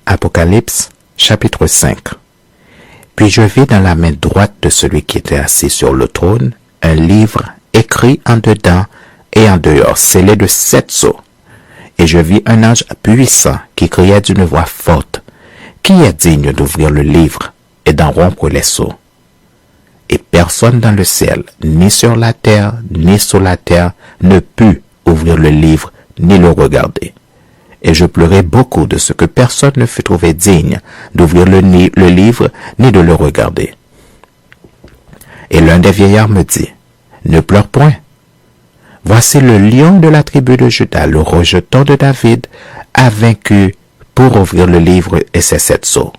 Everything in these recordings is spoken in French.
Apocalypse, chapitre 5. Puis je vis dans la main droite de celui qui était assis sur le trône un livre écrit en dedans et en dehors, scellé de 7 sceaux. Et je vis un ange puissant qui criait d'une voix forte, « Qui est digne d'ouvrir le livre et d'en rompre les sceaux ?» Et personne dans le ciel, ni sur la terre, ni sous la terre, ne put ouvrir le livre, ni le regarder. Et je pleurai beaucoup de ce que personne ne fut trouvé digne d'ouvrir le livre, ni de le regarder. Et l'un des vieillards me dit, « Ne pleure point. Voici le lion de la tribu de Juda, le rejeton de David, a vaincu pour ouvrir le livre et ses 7 sceaux. »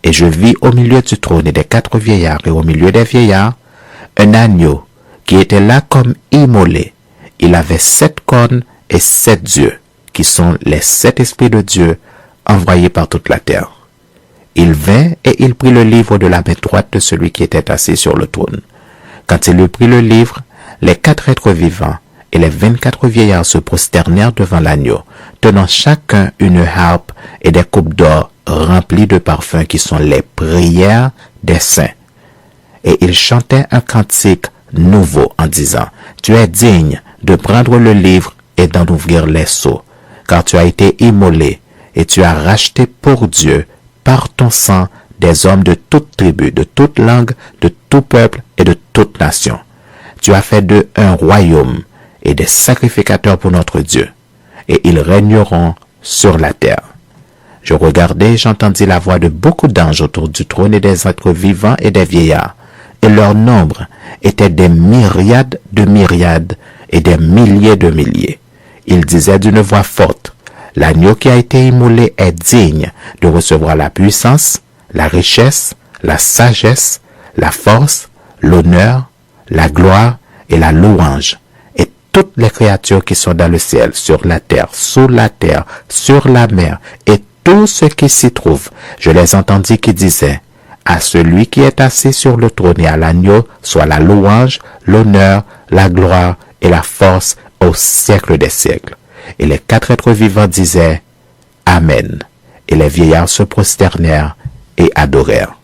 Et je vis au milieu du trône et des 4 vieillards et au milieu des vieillards, un agneau qui était là comme immolé. Il avait 7 cornes et 7 yeux, qui sont les 7 esprits de Dieu envoyés par toute la terre. Il vint et il prit le livre de la main droite de celui qui était assis sur le trône. Quand il eut pris le livre, les 4 êtres vivants et les 24 vieillards se prosternèrent devant l'agneau, tenant chacun une harpe et des coupes d'or remplies de parfums qui sont les prières des saints. Et ils chantaient un cantique nouveau en disant, « Tu es digne de prendre le livre et d'en ouvrir les sceaux, car tu as été immolé et tu as racheté pour Dieu par ton sang des hommes de toute tribu, de toute langue, de tout peuple et de toute nation. Tu as fait d'eux un royaume et des sacrificateurs pour notre Dieu, et ils régneront sur la terre. » Je regardai et j'entendis la voix de beaucoup d'anges autour du trône et des êtres vivants et des vieillards, et leur nombre était des myriades de myriades et des milliers de milliers. Ils disaient d'une voix forte, « L'agneau qui a été immolé est digne de recevoir la puissance, la richesse, la sagesse, la force, l'honneur, la gloire et la louange. » Et toutes les créatures qui sont dans le ciel, sur la terre, sous la terre, sur la mer, et tout ce qui s'y trouve, je les entendis qui disaient, « À celui qui est assis sur le trône et à l'agneau, soit la louange, l'honneur, la gloire et la force au siècle des siècles. » Et les 4 êtres vivants disaient, « Amen. » Et les vieillards se prosternèrent et adorèrent.